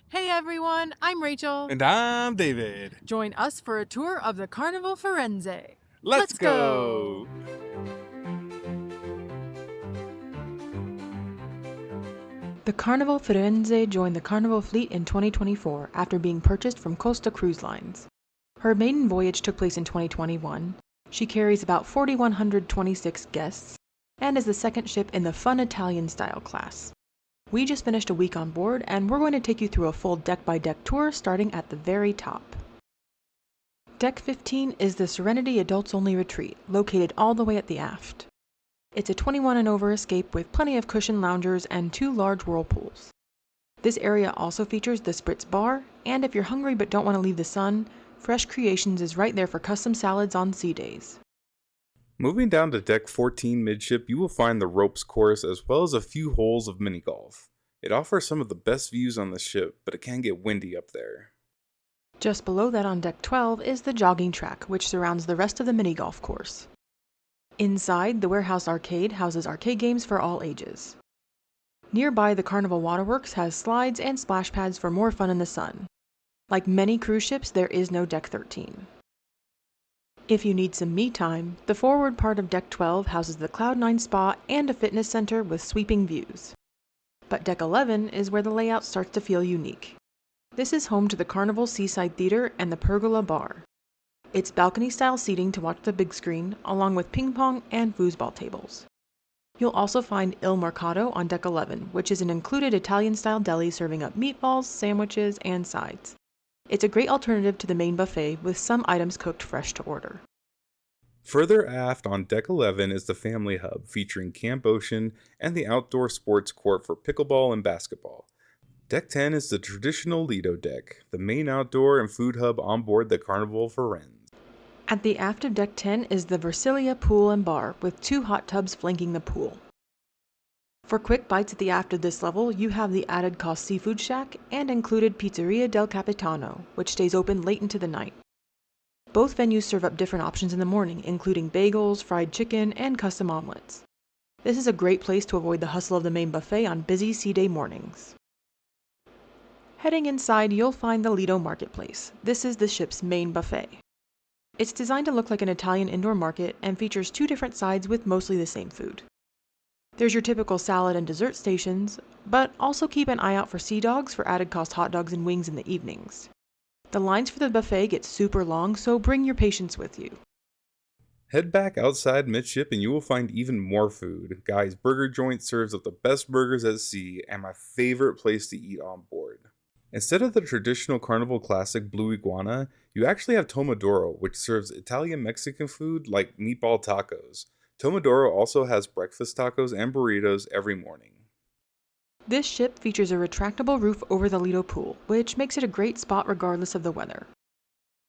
Hey everyone, I'm Rachel. And I'm David. Join us for a tour of the Carnival Firenze. Let's Let's go! go! The Carnival Firenze joined the Carnival fleet in 2024 after being purchased from Costa Cruise Lines. Her maiden voyage took place in 2021. She carries about 4,126 guests and is the second ship in the Fun Italian Style class. We just finished a week on board and we're going to take you through a full deck-by-deck tour starting at the very top. Deck 15 is the Serenity Adults Only Retreat, located all the way at the aft. It's a 21 and over escape with plenty of cushioned loungers and 2 large whirlpools. This area also features the Spritz Bar, and if you're hungry but don't want to leave the sun, Fresh Creations is right there for custom salads on sea days. Moving down to deck 14 midship, you will find the ropes course as well as a few holes of mini golf. It offers some of the best views on the ship, but it can get windy up there. Just below that on deck 12 is the jogging track, which surrounds the rest of the mini golf course. Inside, the warehouse arcade houses arcade games for all ages. Nearby, the Carnival WaterWorks has slides and splash pads for more fun in the sun. Like many cruise ships, there is no Deck 13. If you need some me time, the forward part of Deck 12 houses the Cloud9 Spa and a fitness center with sweeping views. But Deck 11 is where the layout starts to feel unique. This is home to the Carnival Seaside Theater and the Pergola Bar. It's balcony-style seating to watch the big screen, along with ping pong and foosball tables. You'll also find Il Mercato on Deck 11, which is an included Italian-style deli serving up meatballs, sandwiches, and sides. It's a great alternative to the main buffet, with some items cooked fresh to order. Further aft on deck 11 is the Family Hub, featuring Camp Ocean and the outdoor sports court for pickleball and basketball. Deck 10 is the traditional Lido deck, the main outdoor and food hub on board the Carnival Firenze. At the aft of Deck 10 is the Versilia Pool and Bar, with 2 hot tubs flanking the pool. For quick bites at the aft of this level, you have the added cost Seafood Shack and included Pizzeria del Capitano, which stays open late into the night. Both venues serve up different options in the morning, including bagels, fried chicken, and custom omelets. This is a great place to avoid the hustle of the main buffet on busy sea day mornings. Heading inside, you'll find the Lido Marketplace. This is the ship's main buffet. It's designed to look like an Italian indoor market and features 2 different sides with mostly the same food. There's your typical salad and dessert stations, but also keep an eye out for sea dogs for added cost hot dogs and wings in the evenings. The lines for the buffet get super long, so bring your patience with you. Head back outside midship and you will find even more food. Guy's Burger Joint serves up the best burgers at sea and my favorite place to eat on board. Instead of the traditional Carnival classic Blue Iguana, you actually have Tomodoro, which serves Italian-Mexican food like meatball tacos. Tomodoro also has breakfast tacos and burritos every morning. This ship features a retractable roof over the Lido pool, which makes it a great spot regardless of the weather.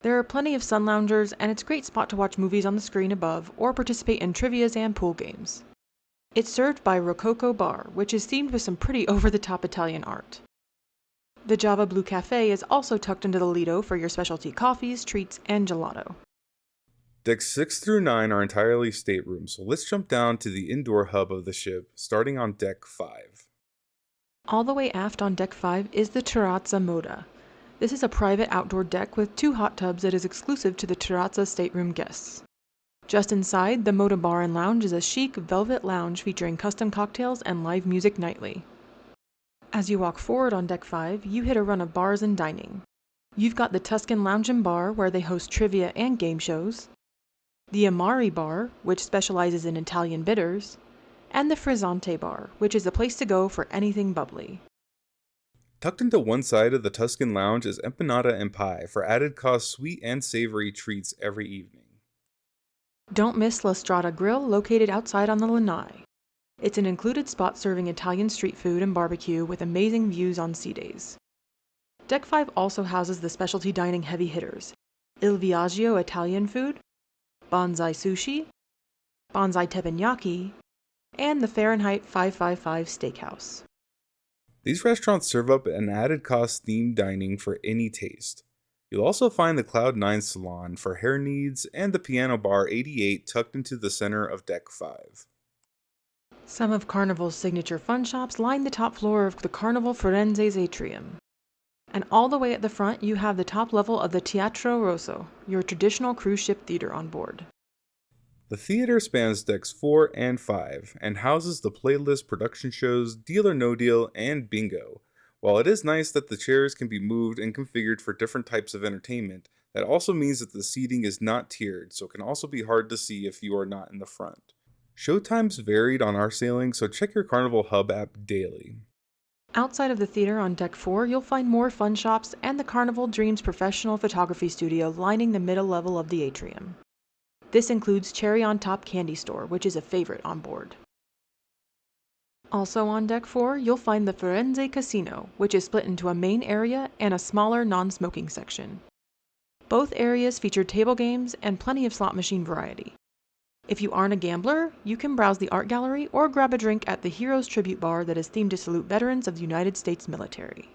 There are plenty of sun loungers, and it's a great spot to watch movies on the screen above or participate in trivias and pool games. It's served by Rococo Bar, which is themed with some pretty over-the-top Italian art. The Java Blue Cafe is also tucked into the Lido for your specialty coffees, treats, and gelato. Decks 6 through 9 are entirely staterooms, so let's jump down to the indoor hub of the ship, starting on Deck 5. All the way aft on Deck 5 is the Terrazza Moda. This is a private outdoor deck with 2 hot tubs that is exclusive to the Terrazza stateroom guests. Just inside, the Moda Bar and Lounge is a chic velvet lounge featuring custom cocktails and live music nightly. As you walk forward on Deck 5, you hit a run of bars and dining. You've got the Tuscan Lounge and Bar, where they host trivia and game shows, the Amari Bar, which specializes in Italian bitters, and the Frizzante Bar, which is a place to go for anything bubbly. Tucked into one side of the Tuscan Lounge is empanada and pie for added cost sweet and savory treats every evening. Don't miss La Strada Grill, located outside on the Lanai. It's an included spot serving Italian street food and barbecue with amazing views on sea days. Deck 5 also houses the specialty dining heavy hitters, Il Viaggio Italian food, Bonsai Sushi, Bonsai Teppanyaki, and the Fahrenheit 555 Steakhouse. These restaurants serve up an added cost themed dining for any taste. You'll also find the Cloud9 Salon for hair needs and the Piano Bar 88 tucked into the center of Deck 5. Some of Carnival's signature fun shops line the top floor of the Carnival Firenze's Atrium. And all the way at the front, you have the top level of the Teatro Rosso, your traditional cruise ship theater on board. The theater spans decks 4 and 5 and houses the playlist production shows Deal or No Deal and Bingo. While it is nice that the chairs can be moved and configured for different types of entertainment, that also means that the seating is not tiered, so it can also be hard to see if you are not in the front. Showtimes varied on our sailing, so check your Carnival Hub app daily. Outside of the theater on deck 4, you'll find more fun shops and the Carnival Dreams professional photography studio lining the middle level of the atrium. This includes Cherry on Top Candy Store, which is a favorite on board. Also on deck 4, you'll find the Firenze Casino, which is split into a main area and a smaller non-smoking section. Both areas feature table games and plenty of slot machine variety. If you aren't a gambler, you can browse the art gallery or grab a drink at the Heroes Tribute Bar that is themed to salute veterans of the United States military.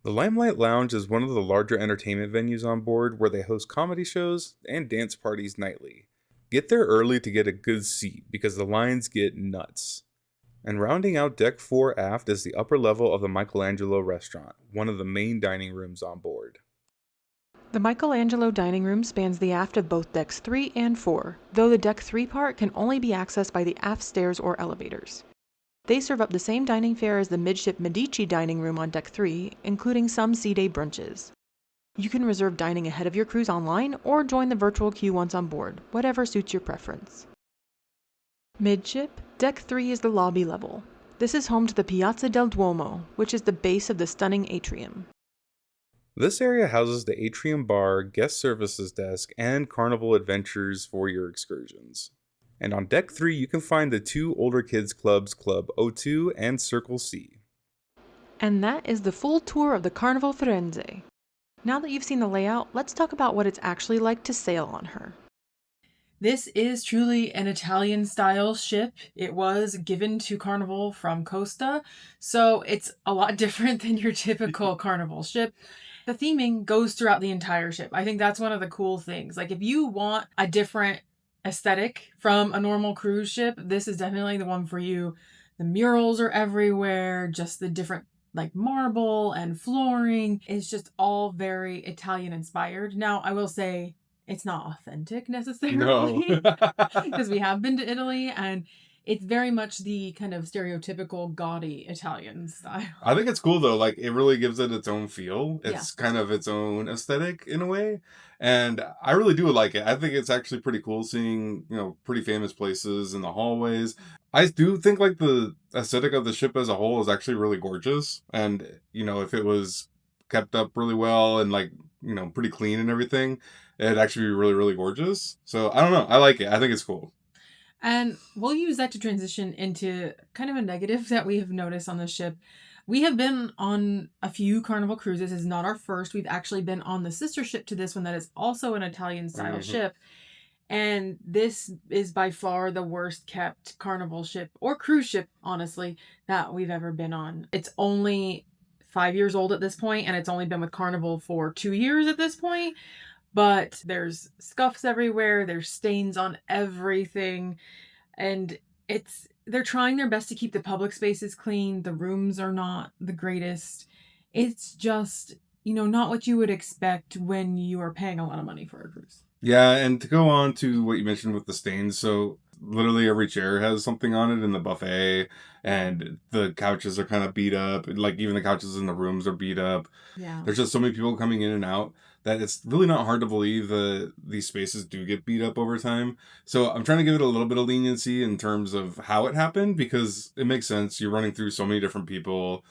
The Limelight Lounge is one of the larger entertainment venues on board where they host comedy shows and dance parties nightly. Get there early to get a good seat because the lines get nuts. And rounding out Deck 4 aft is the upper level of the Michelangelo restaurant, one of the main dining rooms on board. The Michelangelo dining room spans the aft of both decks 3 and 4, though the deck 3 part can only be accessed by the aft stairs or elevators. They serve up the same dining fare as the midship Medici dining room on deck 3, including some sea-day brunches. You can reserve dining ahead of your cruise online or join the virtual queue once on board, whatever suits your preference. Midship, deck 3 is the lobby level. This is home to the Piazza del Duomo, which is the base of the stunning atrium. This area houses the Atrium Bar, guest services desk, and carnival adventures for your excursions. And on Deck 3, you can find the two older kids clubs, Club O2 and Circle C. And that is the full tour of the Carnival Firenze. Now that you've seen the layout, let's talk about what it's actually like to sail on her. This is truly an Italian-style ship. It was given to Carnival from Costa, so it's a lot different than your typical Carnival ship. The theming goes throughout the entire ship. I think that's one of the cool things. Like, if you want a different aesthetic from a normal cruise ship, this is definitely the one for you. The murals are everywhere, just the different like marble and flooring. It's just all very Italian inspired. Now, I will say it's not authentic necessarily because we have been to Italy and it's very much the kind of stereotypical gaudy Italian style. I think it's cool though. Like it really gives it its own feel. It's kind of its own aesthetic in a way, and I really do like it. I think it's actually pretty cool seeing pretty famous places in the hallways. I do think like the aesthetic of the ship as a whole is actually really gorgeous, and if it was kept up really well and like pretty clean and everything, it'd actually be really really gorgeous. So I don't know. I like it. I think it's cool. And we'll use that to transition into kind of a negative that we have noticed on the ship. We have been on a few Carnival cruises. This is not our first. We've actually been on the sister ship to this one that is also an Italian-style ship. And this is by far the worst kept Carnival ship, or cruise ship, honestly, that we've ever been on. It's only 5 years old at this point, and it's only been with Carnival for 2 years at this point. But there's scuffs everywhere, there's stains on everything, and they're trying their best to keep the public spaces clean. The rooms are not the greatest. It's just, not what you would expect when you are paying a lot of money for a cruise. Yeah, and to go on to what you mentioned with the stains, so literally every chair has something on it in the buffet, and the couches are kind of beat up. Like even the couches in the rooms are beat up. Yeah. There's just so many people coming in and out that it's really not hard to believe that these spaces do get beat up over time. So I'm trying to give it a little bit of leniency in terms of how it happened because it makes sense. You're running through so many different people.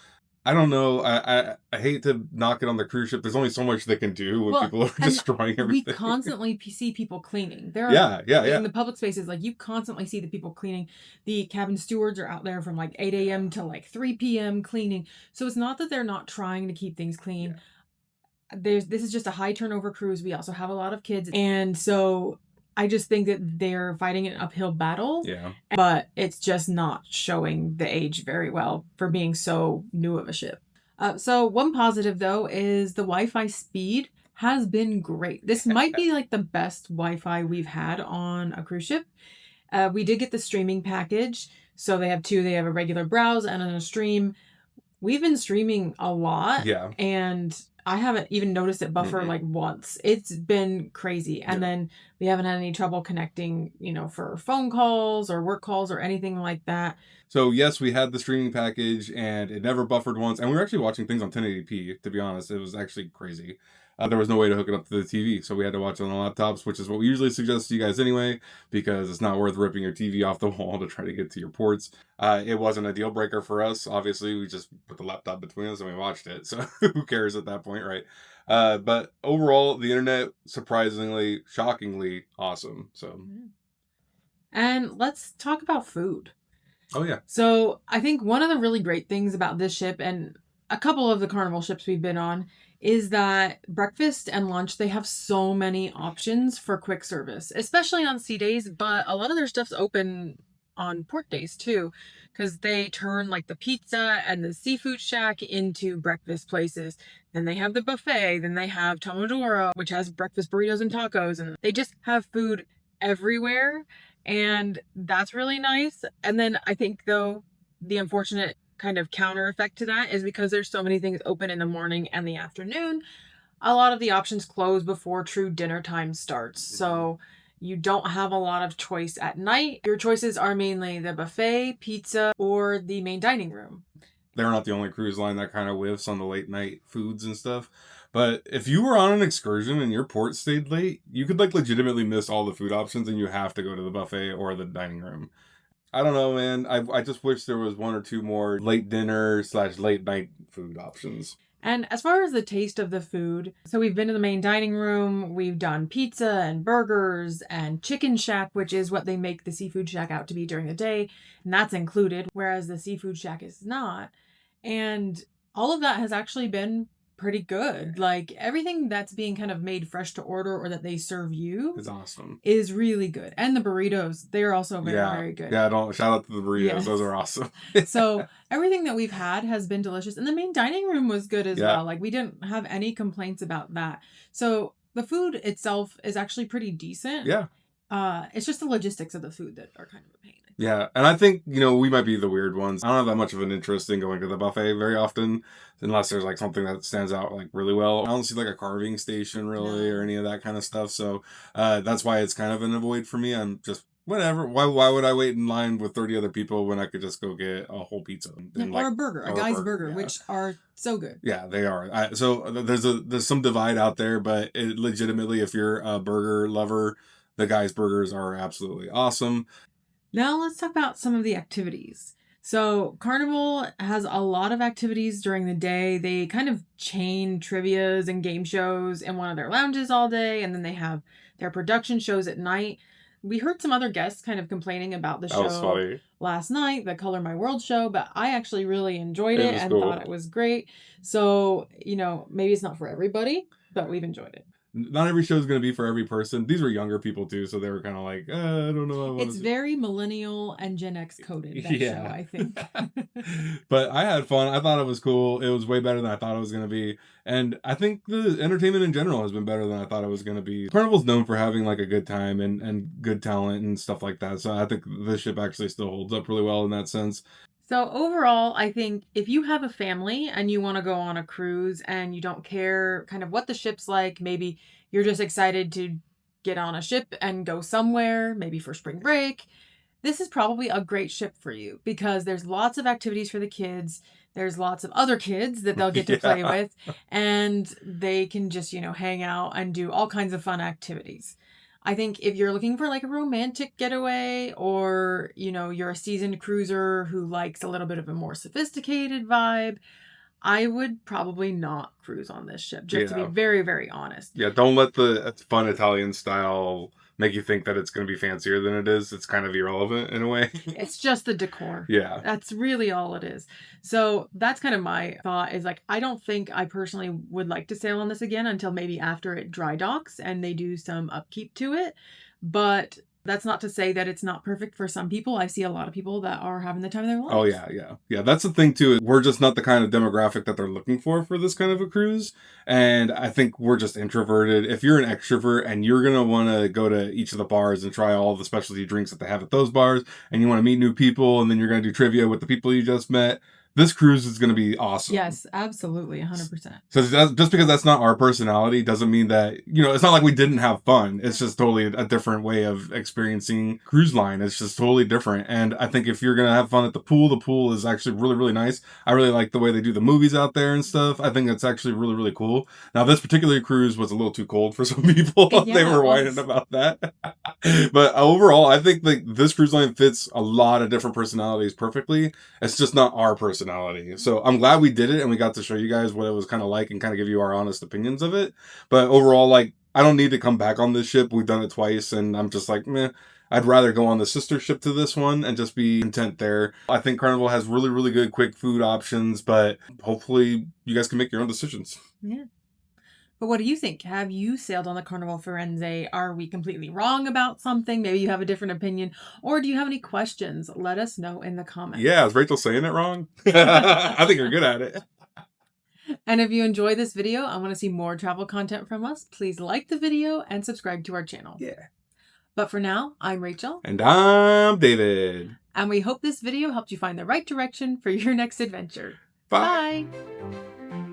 I don't know. I hate to knock it on the cruise ship. There's only so much they can do when people are destroying everything. We constantly see people cleaning. Yeah. In the public spaces, like you constantly see the people cleaning. The cabin stewards are out there from like 8 a.m. to like 3 p.m. cleaning. So it's not that they're not trying to keep things clean. Yeah. This is just a high turnover cruise. We also have a lot of kids. And so I just think that they're fighting an uphill battle. Yeah. But it's just not showing the age very well for being so new of a ship. So one positive, though, is the Wi-Fi speed has been great. This might be like the best Wi-Fi we've had on a cruise ship. We did get the streaming package. So they have two. They have a regular browse and a stream. We've been streaming a lot. Yeah. And I haven't even noticed it buffer like once. It's been crazy. And then we haven't had any trouble connecting, for phone calls or work calls or anything like that. So yes, we had the streaming package and it never buffered once. And we were actually watching things on 1080p, to be honest. It was actually crazy. There was no way to hook it up to the TV, so we had to watch it on the laptops, which is what we usually suggest to you guys anyway, because it's not worth ripping your TV off the wall to try to get to your ports. It wasn't a deal breaker for us. Obviously, we just put the laptop between us and we watched it, so who cares at that point, right? But overall, the internet, surprisingly, shockingly awesome. So, And let's talk about food. oh yeah. So I think one of the really great things about this ship and a couple of the Carnival ships we've been on is that breakfast and lunch, they have so many options for quick service, especially on sea days, but a lot of their stuff's open on port days too, because they turn like the pizza and the seafood shack into breakfast places. Then they have the buffet, then they have Tomodoro, which has breakfast burritos and tacos, and they just have food everywhere. And that's really nice. And then I think, though, the unfortunate kind of counter effect to that is because there's so many things open in the morning and the afternoon, a lot of the options close before true dinner time starts. So you don't have a lot of choice at night. Your choices are mainly the buffet, pizza, or the main dining room. They're not the only cruise line that kind of whiffs on the late night foods and stuff. But if you were on an excursion and your port stayed late, you could like legitimately miss all the food options and you have to go to the buffet or the dining room. I don't know, man. I just wish there was one or two more late dinner / late night food options. And as far as the taste of the food, so we've been to the main dining room, we've done pizza and burgers and chicken shack, which is what they make the seafood shack out to be during the day, and that's included, whereas the seafood shack is not. And all of that has actually been pretty good. Like everything that's being kind of made fresh to order or that they serve you It's awesome. is really good. And the burritos, they're also very, very good. Yeah, shout out to the burritos. Yes. Those are awesome. So everything that we've had has been delicious. And the main dining room was good as well. Like we didn't have any complaints about that. So the food itself is actually pretty decent. Yeah. It's just the logistics of the food that are kind of a pain. Yeah, and I think, we might be the weird ones. I don't have that much of an interest in going to the buffet very often, unless there's like something that stands out like really well. I don't see like a carving station really or any of that kind of stuff. So that's why it's kind of an avoid for me. I'm just, whatever. Why would I wait in line with 30 other people when I could just go get a whole pizza? Or a burger, a guy's burger, which are so good. Yeah, they are. So there's some divide out there, but it legitimately, if you're a burger lover, the guy's burgers are absolutely awesome. Now let's talk about some of the activities. So Carnival has a lot of activities during the day. They kind of chain trivias and game shows in one of their lounges all day, and then they have their production shows at night. We heard some other guests kind of complaining about the show last night, the Color My World show, but I actually really enjoyed it and thought it was great. So, maybe it's not for everybody, but we've enjoyed it. Not every show is going to be for every person. These were younger people too, so they were kind of like, I don't know. It's very millennial and Gen X coded, that show, I think. But I had fun. I thought it was cool. It was way better than I thought it was going to be. And I think the entertainment in general has been better than I thought it was going to be. Carnival's known for having like a good time and good talent and stuff like that. So I think this ship actually still holds up really well in that sense. So overall, I think if you have a family and you want to go on a cruise and you don't care kind of what the ship's like, maybe you're just excited to get on a ship and go somewhere, maybe for spring break, this is probably a great ship for you because there's lots of activities for the kids. There's lots of other kids that they'll get to play with, and they can just, hang out and do all kinds of fun activities. I think if you're looking for like a romantic getaway or, you're a seasoned cruiser who likes a little bit of a more sophisticated vibe, I would probably not cruise on this ship, just to be very, very honest. Yeah, don't let the fun Italian style make you think that it's going to be fancier than it is. It's kind of irrelevant in a way. It's just the decor. Yeah. That's really all it is. So that's kind of my thought is like, I don't think I personally would like to sail on this again until maybe after it dry docks and they do some upkeep to it. But that's not to say that it's not perfect for some people. I see a lot of people that are having the time of their lives. Oh, yeah. Yeah, that's the thing, too. We're just not the kind of demographic that they're looking for this kind of a cruise. And I think we're just introverted. If you're an extrovert and you're going to want to go to each of the bars and try all the specialty drinks that they have at those bars, and you want to meet new people, and then you're going to do trivia with the people you just met, this cruise is going to be awesome. Yes, absolutely, 100%. So just because that's not our personality doesn't mean that, it's not like we didn't have fun. It's just totally a different way of experiencing cruise line. It's just totally different. And I think if you're going to have fun at the pool is actually really, really nice. I really like the way they do the movies out there and stuff. I think that's actually really, really cool. Now, this particular cruise was a little too cold for some people. Yeah, They were whining about that. But overall, I think like this cruise line fits a lot of different personalities perfectly. It's just not our personality. So I'm glad we did it and we got to show you guys what it was kind of like and kind of give you our honest opinions of it. But overall, like, I don't need to come back on this ship. We've done it twice and I'm just like, meh. I'd rather go on the sister ship to this one and just be content there. I think Carnival has really, really good quick food options, but hopefully you guys can make your own decisions. Yeah. But what do you think? Have you sailed on the Carnival Firenze? Are we completely wrong about something? Maybe you have a different opinion. Or do you have any questions? Let us know in the comments. Yeah, is Rachel saying it wrong? I think you're good at it. And if you enjoy this video and want to see more travel content from us, please like the video and subscribe to our channel. Yeah. But for now, I'm Rachel. And I'm David. And we hope this video helped you find the right direction for your next adventure. Bye. Bye.